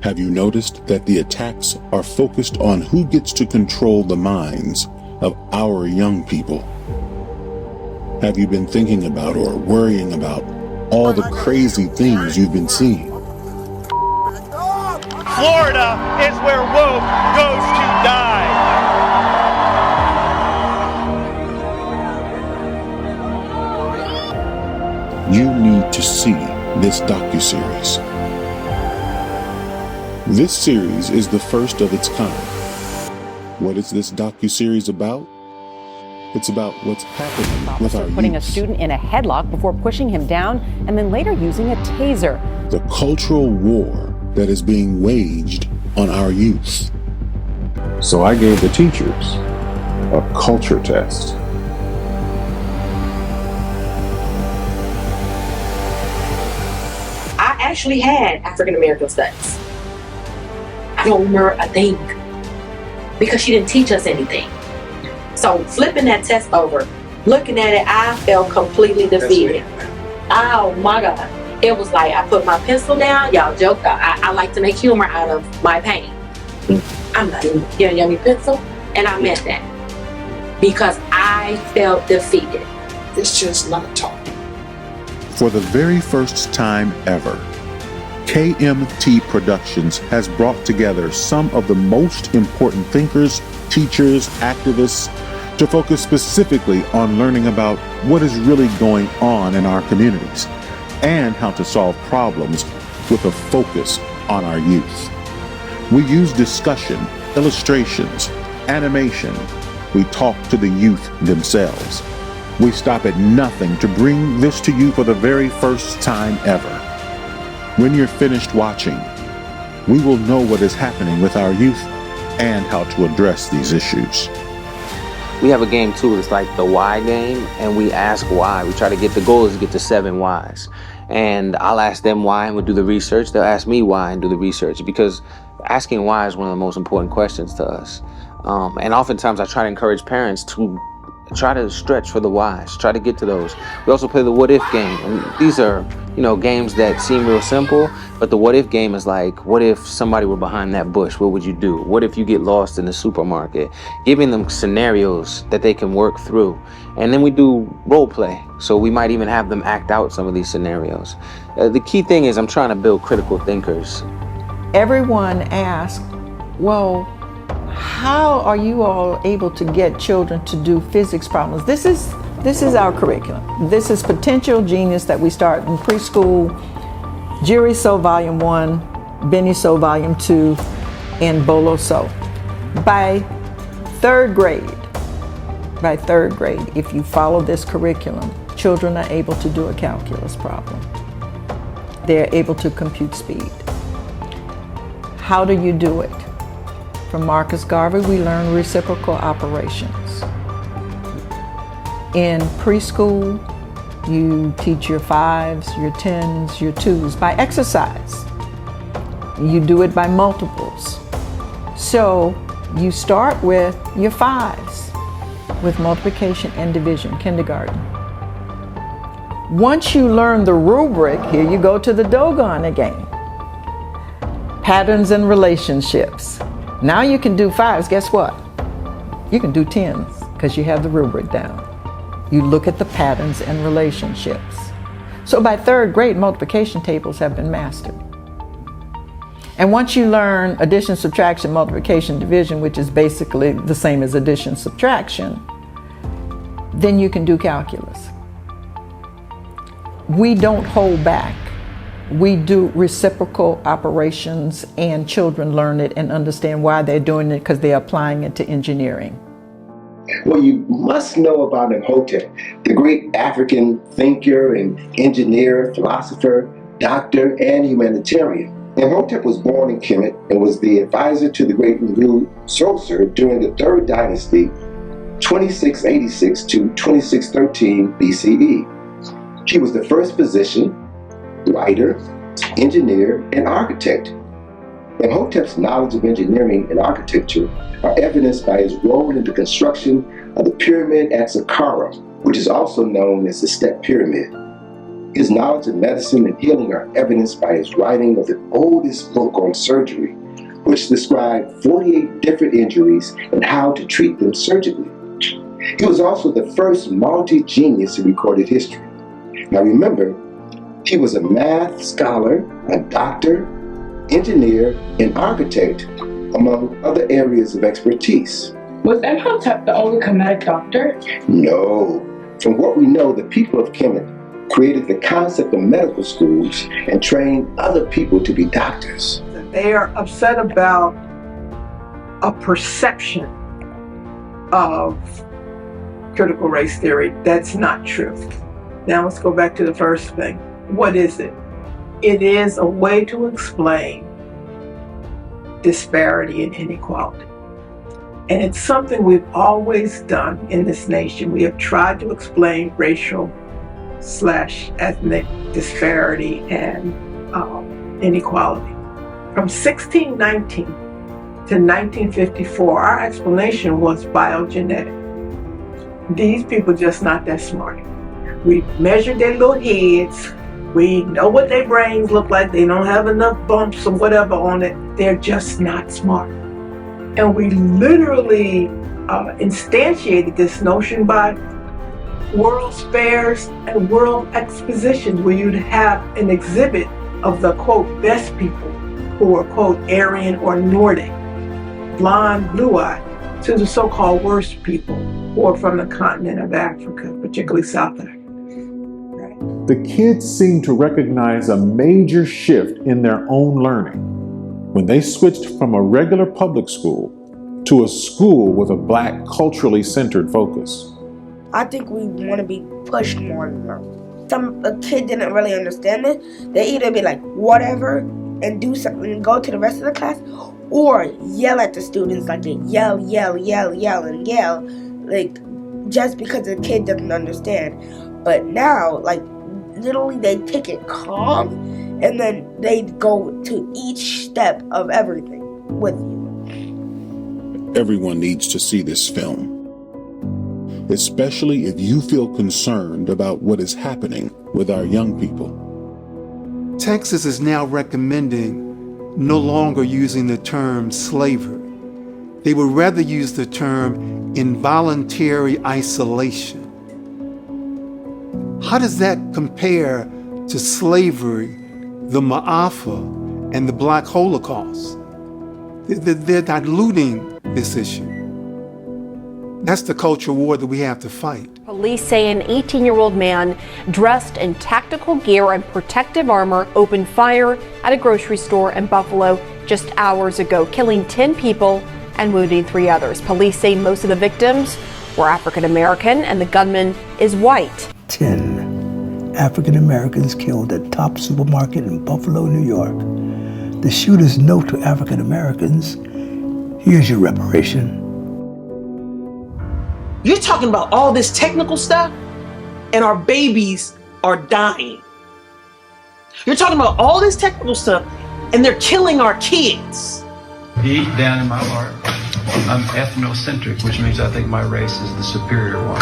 Have you noticed that the attacks are focused on who gets to control the minds of our young people? Have you been thinking about or worrying about all the crazy things you've been seeing? Florida is where woke goes to die. You need to see this docuseries. This series is the first of its kind. What is this docuseries about? It's about what's happening with our putting youth. A student in a headlock before pushing him down and then later using a taser. The cultural war that is being waged on our youth. So I gave the teachers a culture test. I actually had African American studies. I don't remember a thing because she didn't teach us anything. So flipping that test over, looking at it, I felt completely defeated. Oh my God. It was like I put my pencil down, y'all joke, I like to make humor out of my pain. I'm not even giving you a pencil, and I meant that because I felt defeated. It's just not talk. For the very first time ever, KMT Productions has brought together some of the most important thinkers, teachers, activists to focus specifically on learning about what is really going on in our communities and how to solve problems with a focus on our youth. We use discussion, illustrations, animation. We talk to the youth themselves. We stop at nothing to bring this to you for the very first time ever. When you're finished watching, we will know what is happening with our youth and how to address these issues. We have a game too, it's like the why game, and we ask why. We try to get, the goal is to get to 7 whys. And I'll ask them why and we'll do the research. They'll ask me why and do the research, because asking why is one of the most important questions to us. And oftentimes I try to encourage parents to try to stretch for the whys, try to get to those. We also play the what if game, and these are, games that seem real simple, but the what if game is like, what if somebody were behind that bush? What would you do? What if you get lost in the supermarket? Giving them scenarios that they can work through. And then we do role play, so we might even have them act out some of these scenarios. The key thing is I'm trying to build critical thinkers. Everyone asks, well, how are you all able to get children to do physics problems? This is our curriculum. This is Potential Genius that we start in preschool. Jiri So Volume 1, Benny So Volume 2, and Bolo So. By third grade, if you follow this curriculum, children are able to do a calculus problem. They're able to compute speed. How do you do it? From Marcus Garvey, we learn reciprocal operations. In preschool, you teach your 5s, your 10s, your 2s by exercise. You do it by multiples. So you start with your 5s, with multiplication and division, kindergarten. Once you learn the rubric, here you go to the Dogon again. Patterns and relationships. Now you can do 5s, guess what? You can do 10s because you have the rubric down. You look at the patterns and relationships. So by third grade, multiplication tables have been mastered. And once you learn addition, subtraction, multiplication, division, which is basically the same as addition, subtraction, then you can do calculus. We don't hold back. We do reciprocal operations, and children learn it and understand why they're doing it because they're applying it to engineering. Well, you must know about Imhotep, the great African thinker and engineer, philosopher, doctor, and humanitarian. Imhotep was born in Kemet and was the advisor to the great Ngu Soser during the Third Dynasty, 2686 to 2613 BCE. He was the first physician, writer, engineer, and architect. Imhotep's knowledge of engineering and architecture are evidenced by his role in the construction of the pyramid at Saqqara, which is also known as the Step Pyramid. His knowledge of medicine and healing are evidenced by his writing of the oldest book on surgery, which described 48 different injuries and how to treat them surgically. He was also the first multi-genius in recorded history. Now remember, he was a math scholar, a doctor, engineer, and architect, among other areas of expertise. Was Imhotep the only Kemetic doctor? No. From what we know, the people of Kemet created the concept of medical schools and trained other people to be doctors. They are upset about a perception of critical race theory. That's not true. Now let's go back to the first thing. What is it? It is a way to explain disparity and inequality. And it's something we've always done in this nation. We have tried to explain racial/ethnic disparity and inequality. From 1619 to 1954, our explanation was biogenetic. These people just not that smart. We measured their little heads. We know what their brains look like. They don't have enough bumps or whatever on it. They're just not smart. And we literally instantiated this notion by world's fairs and world expositions, where you'd have an exhibit of the, quote, best people who were, quote, Aryan or Nordic, blonde, blue-eyed, to the so-called worst people who are from the continent of Africa, particularly South Africa. The kids seem to recognize a major shift in their own learning when they switched from a regular public school to a school with a Black, culturally centered focus. I think we want to be pushed more and more. A kid didn't really understand it. They either be like, whatever, and do something and go to the rest of the class, or yell at the students, like they yell, like just because the kid doesn't understand. But now, like, literally they take it calm and then they go to each step of everything with you. Everyone needs to see this film, especially if you feel concerned about what is happening with our young people. Texas is now recommending no longer using the term slavery. They would rather use the term involuntary isolation. How does that compare to slavery, the Ma'afa, and the Black Holocaust? They're diluting this issue. That's the culture war that we have to fight. Police say an 18-year-old man dressed in tactical gear and protective armor opened fire at a grocery store in Buffalo just hours ago, killing 10 people and wounding 3 others. Police say most of the victims were African American and the gunman is white. 10 African Americans killed at Top Supermarket in Buffalo, New York. The shooter's note to African Americans: here's your reparation. You're talking about all this technical stuff, and our babies are dying. You're talking about all this technical stuff, and they're killing our kids. Deep down in my heart, I'm ethnocentric, which means I think my race is the superior one.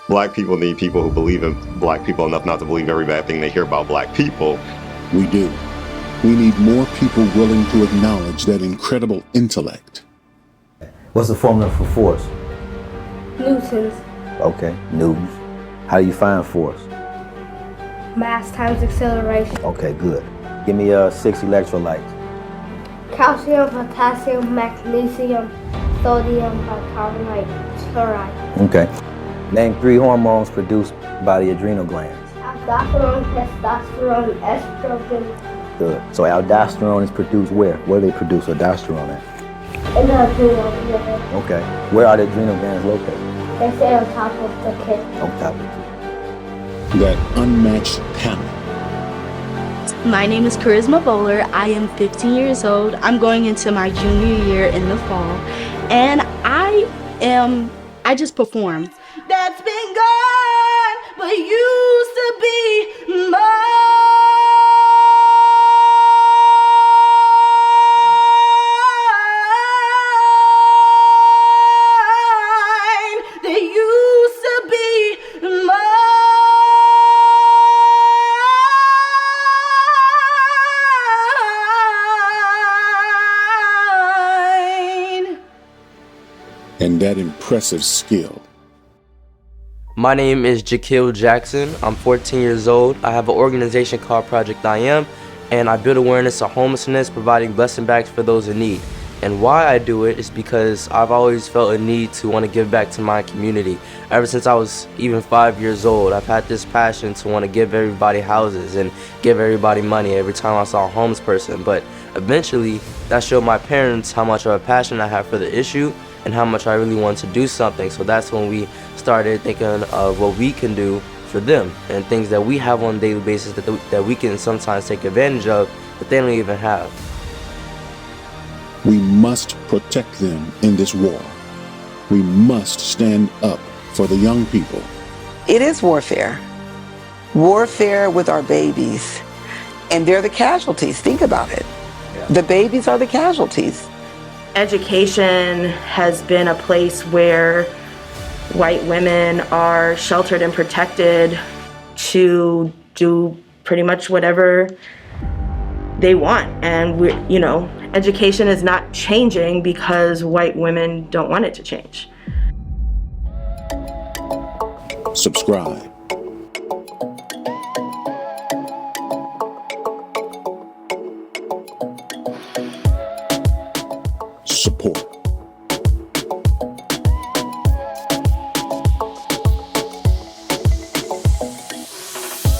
Black people need people who believe in Black people enough not to believe every bad thing they hear about Black people. We do. We need more people willing to acknowledge that incredible intellect. What's the formula for force? Newtons. Okay, Newtons. How do you find force? Mass times acceleration. Okay, good. Give me 6 electrolytes. Calcium, potassium, magnesium, sodium, bicarbonate, chloride. Okay. Name 3 hormones produced by the adrenal glands. Aldosterone, testosterone, estrogen. Good. So aldosterone is produced where? Where do they produce aldosterone at? In the adrenal gland. Okay. Where are the adrenal glands located? They stay on top of the kid. On top of it. That unmatched talent. My name is Charisma Bowler. I am 15 years old. I'm going into my junior year in the fall. And I just performed. That's been gone, but used to be mine. They used to be that impressive skill. My name is Jakil Jackson. I'm 14 years old. I have an organization called Project I Am, and I build awareness of homelessness, providing blessing bags for those in need. And why I do it is because I've always felt a need to want to give back to my community. Ever since I was even 5 years old, I've had this passion to want to give everybody houses and give everybody money every time I saw a homeless person. But eventually, that showed my parents how much of a passion I have for the issue and how much I really want to do something. So that's when we started thinking of what we can do for them and things that we have on a daily basis that we can sometimes take advantage of that they don't even have. We must protect them in this war. We must stand up for the young people. It is warfare. Warfare with our babies. And they're the casualties. Think about it. The babies are the casualties. Education has been a place where white women are sheltered and protected to do pretty much whatever they want. And education is not changing because white women don't want it to change. Subscribe. Support.